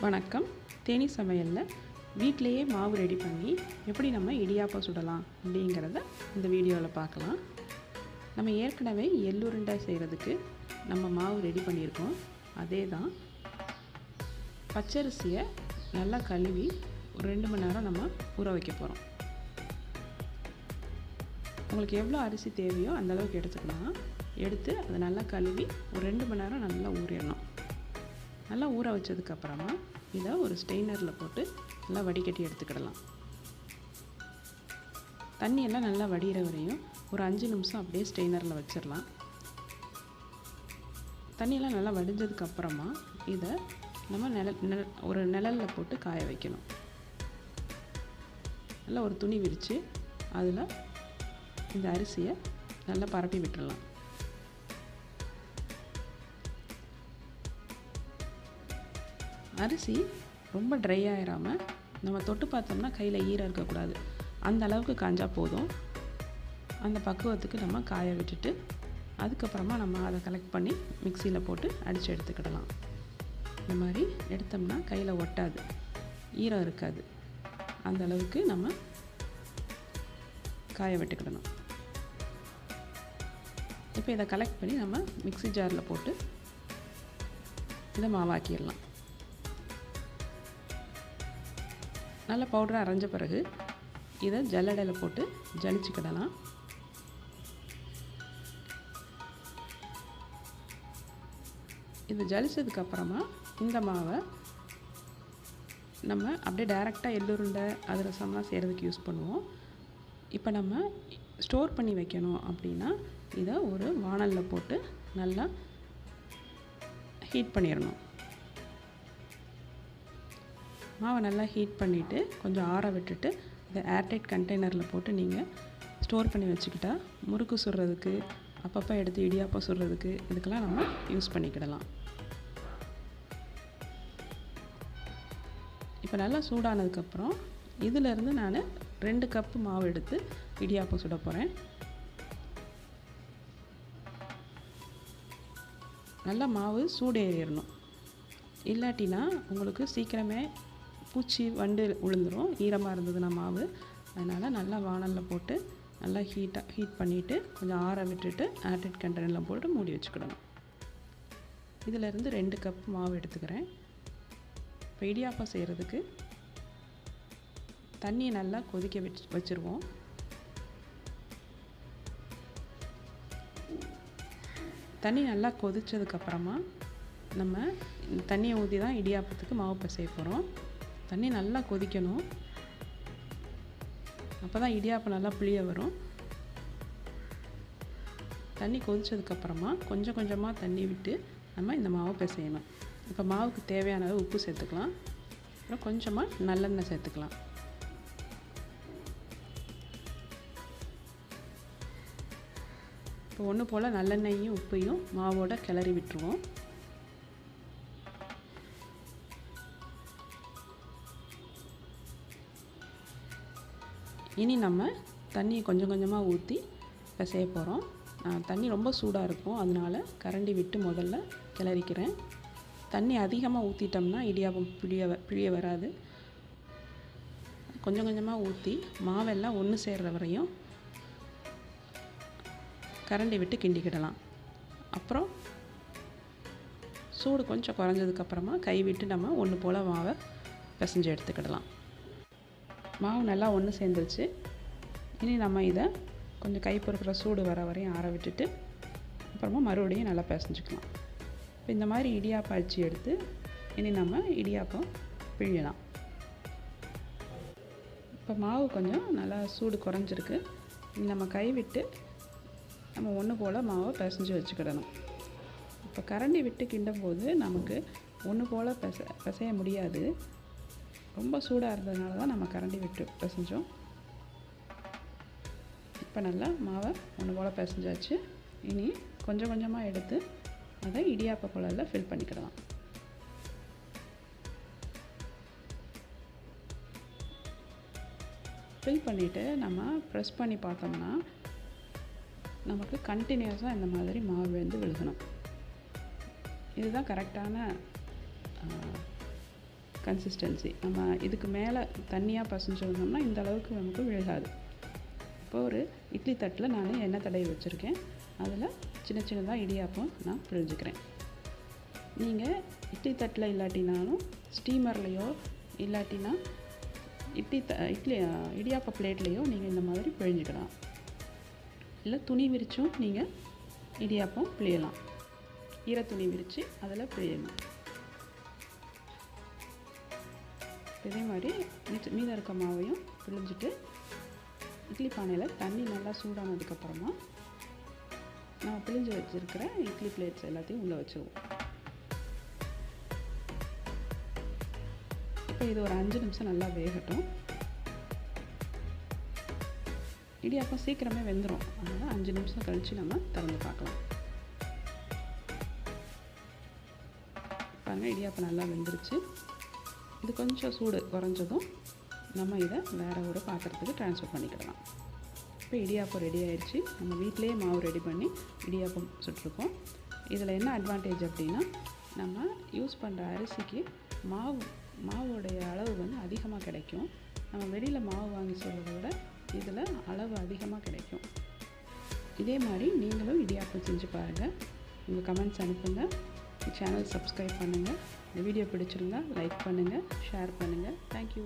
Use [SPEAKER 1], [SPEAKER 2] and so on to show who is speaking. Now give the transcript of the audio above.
[SPEAKER 1] வணக்கம். தேனி சமையலில் வீட்டிலையே மாவு ரெடி பண்ணி எப்படி நம்ம இடியாப்பம் சுடலாம் அப்படிங்கிறத இந்த வீடியோவில் பார்க்கலாம். நம்ம ஏற்கனவே எள்ளுருண்டை செய்கிறதுக்கு நம்ம மாவு ரெடி பண்ணியிருக்கோம். அதே தான் பச்சரிசியை நல்லா கழுவி ஒரு 2 மணி நேரம் நம்ம ஊற வைக்க போகிறோம். உங்களுக்கு எவ்வளோ அரிசி தேவையோ அந்தளவுக்கு எடுத்துக்கலாம். எடுத்து அதை நல்லா கழுவி ஒரு 2 மணி நேரம் நல்லா ஊறிடணும். நல்லா ஊற வச்சதுக்கப்புறமா இதை ஒரு ஸ்ட்ரெயினரில் போட்டு நல்லா வடிகட்டி எடுத்துக்கிடலாம். தண்ணியெல்லாம் நல்லா வடிகிற வரையும் ஒரு 5 நிமிஷம் அப்படியே ஸ்ட்ரெயினரில் வச்சிடலாம். தண்ணியெல்லாம் நல்லா வடிஞ்சதுக்கப்புறமா இதை நம்ம ஒரு நிழலில் போட்டு காய வைக்கணும். நல்லா ஒரு துணி விரித்து அதில் இந்த அரிசியை நல்லா பரப்பி விட்டுடலாம். அரிசி ரொம்ப ட்ரை ஆகிடாமல் நம்ம தொட்டு பார்த்தோம்னா கையில் ஈரம் இருக்கக்கூடாது. அந்த அளவுக்கு காஞ்சா போதும். அந்த பக்குவத்துக்கு நம்ம காய விட்டுட்டு அதுக்கப்புறமா நம்ம அதை கலெக்ட் பண்ணி மிக்சியில் போட்டு அடித்து எடுத்துக்கிடலாம். இந்த மாதிரி எடுத்தோம்னா கையில் ஒட்டாது, ஈரம் இருக்காது. அந்த அளவுக்கு நம்ம காய விட்டுக்கிடணும். இப்போ இதை கலெக்ட் பண்ணி நம்ம மிக்சி ஜாரில் போட்டு இதை மாவாக்கிடலாம். நல்லா பவுடராக அரைஞ்ச பிறகு இதை ஜல்லடையில் போட்டு ஜலிச்சுக்கிடலாம். இது ஜலிச்சதுக்கப்புறமா இந்த மாவை நம்ம அப்படியே டைரெக்டாக எள்ளுருண்டை அதிரசம்லாம் செய்கிறதுக்கு யூஸ் பண்ணுவோம். இப்போ நம்ம ஸ்டோர் பண்ணி வைக்கணும் அப்படின்னா இதை ஒரு வாணலில் போட்டு நல்லா ஹீட் பண்ணிடணும். மாவை நல்லா ஹீட் பண்ணிவிட்டு கொஞ்சம் ஆற விட்டுட்டு இதை ஏர்டைட் கண்டெய்னரில் போட்டு நீங்கள் ஸ்டோர் பண்ணி வச்சுக்கிட்டா முறுக்கு சுடுறதுக்கு, அப்பப்போ எடுத்து இடியாப்பம் சுடுறதுக்கு இதுக்கெல்லாம் நம்ம யூஸ் பண்ணிக்கிடலாம். இப்போ நல்லா சூடானதுக்கப்புறம் இதிலேருந்து நான் 2 கப்பு மாவு எடுத்து இடியாப்பம் சுட போகிறேன். நல்லா மாவு சூடேறிடணும். இல்லாட்டினா உங்களுக்கு சீக்கிரமே பூச்சி வண்டு விழுந்துடும் ஈரமாக இருந்ததுன்னா மாவு. அதனால் நல்லா வாணலில் போட்டு நல்லா ஹீட் பண்ணிவிட்டு கொஞ்சம் ஆற விட்டுட்டு ஏர்டைட் கண்டெய்னரில் போட்டு மூடி வச்சுக்கிடணும். இதிலேருந்து 2 கப் மாவு எடுத்துக்கிறேன். இப்போ இடியாப்பம் செய்கிறதுக்கு தண்ணியை நல்லா கொதிக்க வச்சுருவோம். தண்ணி நல்லா கொதித்ததுக்கப்புறமா நம்ம தண்ணியை ஊற்றி தான் இடியாப்பத்துக்கு மாவு பிசைய போகிறோம். தண்ணி நல்லா கொதிக்கணும். அப்போ தான் இடியாப்பம் நல்லா புளிய வரும். தண்ணி கொதித்ததுக்கப்புறமா கொஞ்சம் கொஞ்சமாக தண்ணி விட்டு நம்ம இந்த மாவை பிசையணும். இப்போ மாவுக்கு தேவையான அளவு உப்பு சேர்த்துக்கலாம். அப்புறம் கொஞ்சமாக நல்லெண்ணெய் சேர்த்துக்கலாம். இப்போ ஒன்று போல் நல்லெண்ணெயும் உப்பையும் மாவோட கிளறி விட்டுருவோம். இனி நம்ம தண்ணியை கொஞ்சம் கொஞ்சமாக ஊற்றி பிசைய போகிறோம். தண்ணி ரொம்ப சூடாக இருக்கும், அதனால் கரண்டி விட்டு முதல்ல கிளறிக்கிறேன். தண்ணி அதிகமாக ஊற்றிட்டோம்னா இடியாப்பம் பிழிய வராது. கொஞ்சம் கொஞ்சமாக ஊற்றி மாவெல்லாம் ஒன்று சேர்கிற வரையும் கரண்டி விட்டு கிண்டிக்கிடலாம். அப்புறம் சூடு கொஞ்சம் குறைஞ்சதுக்கப்புறமா கை விட்டு நம்ம ஒன்று போல் மாவை பிசைஞ்சு எடுத்துக்கிடலாம். மாவு நல்லா ஒன்று சேர்ந்துருச்சு. இனி நம்ம இதை கொஞ்சம் கை பொறுக்கிற சூடு வர வரையும் ஆற விட்டுட்டு அப்புறமா மறுபடியும் நல்லா பிசைஞ்சுக்கலாம். இப்போ இந்த மாதிரி இடியாப்பம் அடித்து எடுத்து இனி நம்ம இடியாப்பம் பிழியலாம். இப்போ மாவு கொஞ்சம் நல்லா சூடு குறைஞ்சிருக்கு. இனி நம்ம கை விட்டு நம்ம ஒன்று போல் மாவை பிசைஞ்சு வச்சுக்கிடணும். இப்போ கரண்டி விட்டு கிண்டும் போது நமக்கு ஒன்று போல் பிசைய முடியாது. ரொம்ப சூடாக இருந்ததுனால தான் நம்ம கரண்டி விட்டு பிசைஞ்சோம். இப்போ நல்லா மாவை ஒன்று போல் பிசைஞ்சாச்சு. இனி கொஞ்சம் கொஞ்சமாக எடுத்து அதை இடியாப்ப குழலில் ஃபில் பண்ணிக்கிடலாம். ஃபில் பண்ணிவிட்டு நம்ம ப்ரெஸ் பண்ணி பார்த்தோம்னா நமக்கு கண்டினியூஸாக இந்த மாதிரி மாவு விழுகணும். இதுதான் கரெக்டான கன்சிஸ்டன்சி. நம்ம இதுக்கு மேலே தண்ணியாக பசைஞ்சிருந்தோம்னா இந்த அளவுக்கு நமக்கு விழுகாது. இப்போ ஒரு இட்லி தட்டில் நான் எண்ணெய் தடவி வச்சுருக்கேன். அதில் சின்ன சின்னதாக இடியாப்பம் நான் பிழிஞ்சிக்கிறேன். நீங்கள் இட்லி தட்டில் இல்லாட்டினாலும் ஸ்டீமர்லேயோ இல்லாட்டினா இடியாப்ப பிளேட்லேயோ நீங்கள் இந்த மாதிரி பிழிஞ்சிக்கலாம். இல்லை துணி விரிச்சும் நீங்கள் இடியாப்பம் பிழியலாம். ஈரத்துணி விரித்து அதில் பிழியணும். இதே மாதிரி மீதம் இருக்க மாவையும் பிழிஞ்சிட்டு இட்லி பானையில் தண்ணி நல்லா சூடானதுக்கப்புறமா நம்ம பிழிஞ்சு வச்சுருக்கிற இட்லி பிளேட்ஸ் எல்லாத்தையும் உள்ளே வச்சுருவோம். இப்போ இது ஒரு 5 நிமிஷம் நல்லா வேகட்டும். இடியாப்பம் சீக்கிரமே வெந்துடும். அதனால் 5 நிமிஷம் கழித்து நம்ம திறந்து பார்க்கலாம். பாருங்கள், இடியாப்பம் நல்லா வெந்துருச்சு. இது கொஞ்சம் சூடு குறைஞ்சதும் நம்ம இதை வேறு ஒரு பாத்திரத்துக்கு ட்ரான்ஸ்ஃபர் பண்ணிக்கிடலாம். இப்போ இடியாப்பம் ரெடி ஆயிடுச்சு. நம்ம வீட்டிலேயே மாவு ரெடி பண்ணி இடியாப்பம் சுட்டிருக்கோம். இதில் என்ன அட்வான்டேஜ் அப்படின்னா, நம்ம யூஸ் பண்ணுற அரிசிக்கு மாவோடைய அளவு வந்து அதிகமாக கிடைக்கும். நம்ம வெளியில் மாவு வாங்கி சொல்கிறத விட இதில் அளவு அதிகமாக கிடைக்கும். இதே மாதிரி நீங்களும் இடியாப்பம் செஞ்சு பாருங்கள். உங்கள் கமெண்ட்ஸ் அனுப்புங்க. சேனல் சப்ஸ்கிரைப் பண்ணுங்கள். இந்த வீடியோ பிடிச்சிருந்தா லைக் பண்ணுங்கள், ஷேர் பண்ணுங்கள். தேங்க்யூ.